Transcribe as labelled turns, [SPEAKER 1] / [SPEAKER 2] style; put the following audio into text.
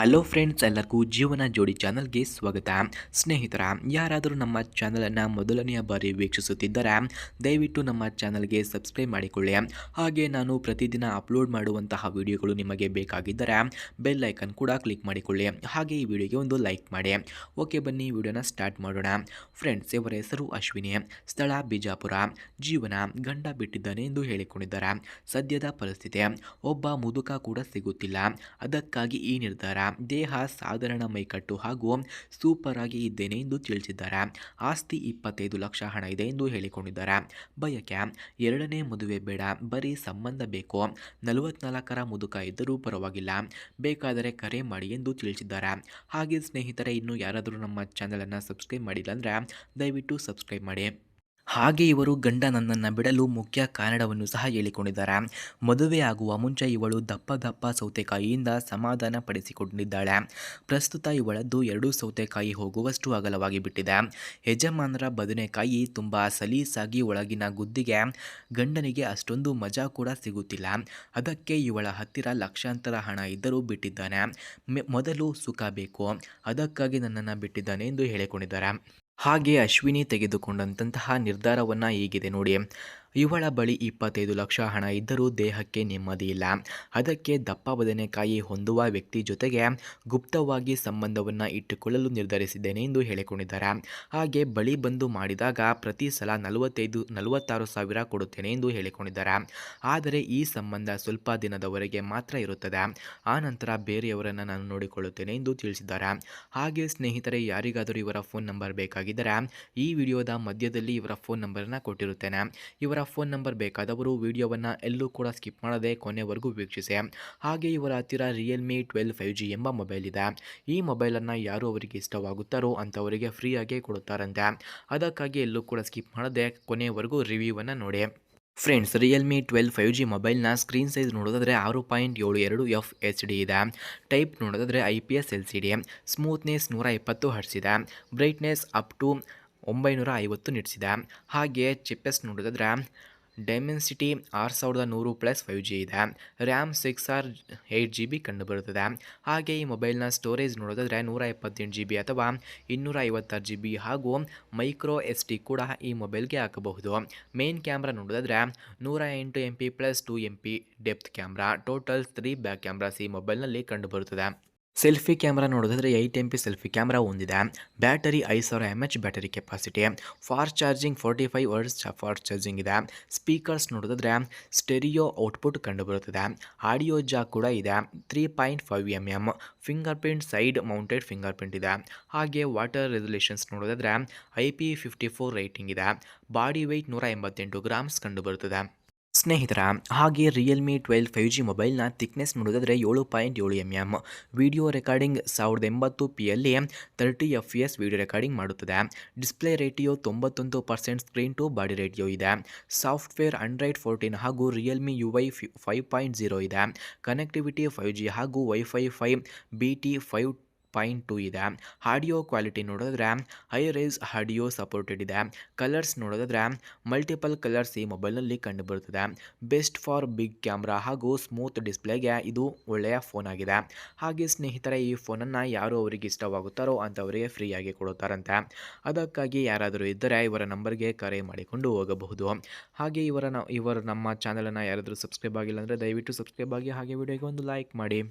[SPEAKER 1] Hello friends, ಎಲ್ಲರಿಗೂ ಜೀವನ ಜೋಡಿ ಚಾನಲ್ಗೆ ಸ್ವಾಗತ. ಸ್ನೇಹಿತರ, ಯಾರಾದರೂ ನಮ್ಮ ಚಾನಲನ್ನು ಮೊದಲನೆಯ ಬಾರಿ ವೀಕ್ಷಿಸುತ್ತಿದ್ದರೆ ದಯವಿಟ್ಟು ನಮ್ಮ ಚಾನಲ್ಗೆ ಸಬ್ಸ್ಕ್ರೈಬ್ ಮಾಡಿಕೊಳ್ಳಿ. ಹಾಗೆ ನಾನು ಪ್ರತಿದಿನ ಅಪ್ಲೋಡ್ ಮಾಡುವಂತಹ ವಿಡಿಯೋಗಳು ನಿಮಗೆ ಬೇಕಾಗಿದ್ದರೆ ಬೆಲ್ ಐಕನ್ ಕೂಡ ಕ್ಲಿಕ್ ಮಾಡಿಕೊಳ್ಳಿ. ಹಾಗೆ ಈ ವಿಡಿಯೋಗೆ ಒಂದು ಲೈಕ್ ಮಾಡಿ. ಓಕೆ, ಬನ್ನಿ ವಿಡಿಯೋನ ಸ್ಟಾರ್ಟ್ ಮಾಡೋಣ. ಫ್ರೆಂಡ್ಸ್, ಇವರ ಹೆಸರು ಅಶ್ವಿನಿ, ಸ್ಥಳ ಬಿಜಾಪುರ, ಜೀವನ ಗಂಡ ಬಿಟ್ಟಿದ್ದಾನೆ ಎಂದು ಹೇಳಿಕೊಂಡಿದ್ದಾರೆ. ಸದ್ಯದ ಪರಿಸ್ಥಿತಿ ಒಬ್ಬ ಮುದುಕ ಕೂಡ ಸಿಗುತ್ತಿಲ್ಲ, ಅದಕ್ಕಾಗಿ ಈ ನಿರ್ಧಾರ. ದೇಹ ಸಾಧಾರಣ ಮೈಕಟ್ಟು ಹಾಗೂ ಸೂಪರ್ ಆಗಿ ಇದ್ದೇನೆ ಎಂದು ತಿಳಿಸಿದ್ದಾರೆ. ಆಸ್ತಿ 25 ಲಕ್ಷ ಹಣ ಇದೆ ಎಂದು ಹೇಳಿಕೊಂಡಿದ್ದಾರೆ. ಬಯಕೆ ಎರಡನೇ ಮದುವೆ ಬೇಡ, ಬರೀ ಸಂಬಂಧ ಬೇಕು. 44ರ ಮುದುಕ ಇದ್ದರೂ ಪರವಾಗಿಲ್ಲ, ಬೇಕಾದರೆ ಕರೆ ಮಾಡಿ ಎಂದು ತಿಳಿಸಿದ್ದಾರೆ. ಹಾಗೆ ಸ್ನೇಹಿತರೆ, ಇನ್ನು ಯಾರಾದರೂ ನಮ್ಮ ಚಾನಲನ್ನು ಸಬ್ಸ್ಕ್ರೈಬ್ ಮಾಡಿಲ್ಲ ಅಂದರೆ ದಯವಿಟ್ಟು ಸಬ್ಸ್ಕ್ರೈಬ್ ಮಾಡಿ. ಹಾಗೆ ಇವರು ಗಂಡ ನನ್ನನ್ನು ಬಿಡಲು ಮುಖ್ಯ ಕಾರಣವನ್ನು ಸಹ ಹೇಳಿಕೊಂಡಿದ್ದಾರೆ. ಮದುವೆ ಆಗುವ ಮುಂಚೆ ಇವಳು ದಪ್ಪ ದಪ್ಪ ಸೌತೆಕಾಯಿಯಿಂದ ಸಮಾಧಾನ ಪಡಿಸಿಕೊಂಡಿದ್ದಾಳೆ. ಪ್ರಸ್ತುತ ಇವಳದ್ದು 2 ಸೌತೆಕಾಯಿ ಹೋಗುವಷ್ಟು ಅಗಲವಾಗಿ ಬಿಟ್ಟಿದೆ. ಯಜಮಾನರ ಬದನೆಕಾಯಿ ತುಂಬ ಸಲೀಸಾಗಿ ಒಳಗಿನ ಗುದ್ದಿಗೆ ಗಂಡನಿಗೆ ಅಷ್ಟೊಂದು ಮಜಾ ಕೂಡ ಸಿಗುತ್ತಿಲ್ಲ. ಅದಕ್ಕೆ ಇವಳ ಹತ್ತಿರ ಲಕ್ಷಾಂತರ ಹಣ ಇದ್ದರೂ ಬಿಟ್ಟಿದ್ದಾನೆ. ಮೊದಲು ಸುಖ ಬೇಕು, ಅದಕ್ಕಾಗಿ ನನ್ನನ್ನು ಬಿಟ್ಟಿದ್ದಾನೆ ಎಂದು ಹೇಳಿಕೊಂಡಿದ್ದಾರೆ. ಹಾಗೆ ಅಶ್ವಿನಿ ತೆಗೆದುಕೊಂಡಂತಹ ನಿರ್ಧಾರವನ್ನು ಹೀಗಿದೆ ನೋಡಿ. ಇವಳ ಬಳಿ 25 ಲಕ್ಷ ಹಣ ಇದ್ದರೂ ದೇಹಕ್ಕೆ ನೆಮ್ಮದಿ ಇಲ್ಲ. ಅದಕ್ಕೆ ದಪ್ಪ ಬದನೆಕಾಯಿ ಹೊಂದುವ ವ್ಯಕ್ತಿ ಜೊತೆಗೆ ಗುಪ್ತವಾಗಿ ಸಂಬಂಧವನ್ನು ಇಟ್ಟುಕೊಳ್ಳಲು ನಿರ್ಧರಿಸಿದ್ದೇನೆ ಎಂದು ಹೇಳಿಕೊಂಡಿದ್ದಾರೆ. ಹಾಗೆ ಬಳಿ ಬಂದು ಮಾಡಿದಾಗ ಪ್ರತಿ ಸಲ 46 ಸಾವಿರ ಕೊಡುತ್ತೇನೆ ಎಂದು ಹೇಳಿಕೊಂಡಿದ್ದಾರೆ. ಆದರೆ ಈ ಸಂಬಂಧ ಸ್ವಲ್ಪ ದಿನದವರೆಗೆ ಮಾತ್ರ ಇರುತ್ತದೆ, ಆ ನಂತರ ಬೇರೆಯವರನ್ನು ನಾನು ನೋಡಿಕೊಳ್ಳುತ್ತೇನೆ ಎಂದು ತಿಳಿಸಿದ್ದಾರೆ. ಹಾಗೆ ಸ್ನೇಹಿತರೆ, ಯಾರಿಗಾದರೂ ಇವರ ಫೋನ್ ನಂಬರ್ ಬೇಕಾಗಿದ್ದರೆ ಈ ವಿಡಿಯೋದ ಮಧ್ಯದಲ್ಲಿ ಇವರ ಫೋನ್ ನಂಬರನ್ನು ಕೊಟ್ಟಿರುತ್ತೇನೆ. ಇವರ ಫೋನ್ ನಂಬರ್ ಬೇಕಾದವರು ವಿಡಿಯೋವನ್ನು ಎಲ್ಲೂ ಕೂಡ ಸ್ಕಿಪ್ ಮಾಡದೆ ಕೊನೆವರೆಗೂ ವೀಕ್ಷಿಸಿ. ಹಾಗೆ ಇವರ ಹತ್ತಿರ ರಿಯಲ್ಮಿ 12 5G ಎಂಬ ಮೊಬೈಲ್ ಇದೆ. ಈ ಮೊಬೈಲನ್ನು ಯಾರು ಅವರಿಗೆ ಇಷ್ಟವಾಗುತ್ತಾರೋ ಅಂಥವರಿಗೆ ಫ್ರೀಯಾಗಿ ಕೊಡುತ್ತಾರಂತೆ. ಅದಕ್ಕಾಗಿ ಎಲ್ಲೂ ಕೂಡ ಸ್ಕಿಪ್ ಮಾಡದೆ ಕೊನೆವರೆಗೂ ರಿವ್ಯೂವನ್ನು ನೋಡಿ. ಫ್ರೆಂಡ್ಸ್, ರಿಯಲ್ಮಿ 12 5G ಮೊಬೈಲ್ನ ಸ್ಕ್ರೀನ್ ಸೈಜ್ ನೋಡೋದಾದರೆ 6.72 FHD ಇದೆ. ಟೈಪ್ ನೋಡೋದಾದರೆ IPS LCD, ಸ್ಮೂತ್ನೆಸ್ 120 Hz ಇದೆ, ಬ್ರೈಟ್ನೆಸ್ ಅಪ್ ಟು 950 ನಿಟ್ಸ್ ಇದೆ. ಹಾಗೆ ಚಿಪ್ಪೆಸ್ ನೋಡೋದಾದರೆ ಡೈಮೆನ್ಸಿಟಿ 6100 + 5G ಇದೆ. ರ್ಯಾಮ್ 6 or 8GB ಕಂಡುಬರುತ್ತದೆ. ಹಾಗೆ ಈ ಮೊಬೈಲ್ನ ಸ್ಟೋರೇಜ್ ನೋಡೋದಾದರೆ 128GB ಅಥವಾ 256GB ಹಾಗೂ ಮೈಕ್ರೋ SD ಕೂಡ ಈ ಮೊಬೈಲ್ಗೆ ಹಾಕಬಹುದು. ಮೇನ್ ಕ್ಯಾಮ್ರಾ ನೋಡೋದಾದರೆ 108MP + 2MP depth camera, total 3 back cameras ಈ ಮೊಬೈಲ್ನಲ್ಲಿ ಕಂಡುಬರುತ್ತದೆ. ಸೆಲ್ಫಿ ಕ್ಯಾಮ್ರಾ ನೋಡೋದಾದರೆ 8MP ಸೆಲ್ಫಿ ಕ್ಯಾಮ್ರಾ ಹೊಂದಿದೆ. Battery 5000 mAh battery capacity, fast charging 45 Hz fast charging ಇದೆ. ಸ್ಪೀಕರ್ಸ್ ನೋಡೋದಾದರೆ ಸ್ಟೆರಿಯೋ ಔಟ್ಪುಟ್ ಕಂಡುಬರುತ್ತದೆ. ಆಡಿಯೋ ಜಾಕ್ ಕೂಡ ಇದೆ. 3.5mm finger print side mounted finger print ಇದೆ. ಹಾಗೆ ವಾಟರ್ ರೆಸಲ್ಯೂಷನ್ಸ್ ನೋಡೋದಾದರೆ IP54 ರೇಟಿಂಗ್ ಇದೆ. ಬಾಡಿ ವೆಯ್ಟ್ 188 ಗ್ರಾಮ್ಸ್ ಕಂಡುಬರುತ್ತದೆ. ಸ್ನೇಹಿತರ, ಹಾಗೆ ರಿಯಲ್ಮಿ 12 5G ಮೊಬೈಲ್ನ ಥಿಕ್ನೆಸ್ ನೋಡೋದಾದರೆ 7.7mm. ವಿಡಿಯೋ ರೆಕಾರ್ಡಿಂಗ್ 1080p ಯಲ್ಲಿ 30 fps ವಿಡಿಯೋ ರೆಕಾರ್ಡಿಂಗ್ ಮಾಡುತ್ತದೆ. ಡಿಸ್ಪ್ಲೇ ರೇಟಿಯೋ 91%, ಸ್ಕ್ರೀನ್ ಟು ಬಾಡಿ ರೇಟಿಯೋ ಇದೆ. ಸಾಫ್ಟ್ವೇರ್ Android 14 ಹಾಗೂ ರಿಯಲ್ಮಿ UI 5.0 ಇದೆ. ಕನೆಕ್ಟಿವಿಟಿ 5G ಹಾಗೂ ವೈಫೈ 5BT 5.2 ಇದೆ. ಆಡಿಯೋ ಕ್ವಾಲಿಟಿ ನೋಡಿದ್ರೆ ಹೈ ರೈಸ್ ಆಡಿಯೋ ಸಪೋರ್ಟೆಡ್ ಇದೆ. ಕಲರ್ಸ್ ನೋಡೋದಾದರೆ ಮಲ್ಟಿಪಲ್ ಕಲರ್ಸ್ ಈ ಮೊಬೈಲ್ನಲ್ಲಿ ಕಂಡುಬರುತ್ತದೆ. ಬೆಸ್ಟ್ ಫಾರ್ ಬಿಗ್ ಕ್ಯಾಮ್ರಾ ಹಾಗೂ ಸ್ಮೂತ್ ಡಿಸ್ಪ್ಲೇಗೆ ಇದು ಒಳ್ಳೆಯ ಫೋನ್ ಆಗಿದೆ. ಹಾಗೆ ಸ್ನೇಹಿತರೆ, ಈ ಫೋನನ್ನು ಯಾರು ಅವರಿಗೆ ಇಷ್ಟವಾಗುತ್ತಾರೋ ಅಂಥವರಿಗೆ ಫ್ರೀಯಾಗಿ ಕೊಡುತ್ತಾರಂತೆ. ಅದಕ್ಕಾಗಿ ಯಾರಾದರೂ ಇದ್ದರೆ ಇವರ ನಂಬರ್ಗೆ ಕರೆ ಮಾಡಿಕೊಂಡು ಹೋಗಬಹುದು. ಹಾಗೆ ಇವರ ನಮ್ಮ ಚಾನಲನ್ನು ಯಾರಾದರೂ ಸಬ್ಸ್ಕ್ರೈಬ್ ಆಗಿಲ್ಲ ಅಂದರೆ ದಯವಿಟ್ಟು ಸಬ್ಸ್ಕ್ರೈಬ್ ಆಗಿ, ಹಾಗೆ ವಿಡಿಯೋಗೆ ಒಂದು ಲೈಕ್ ಮಾಡಿ.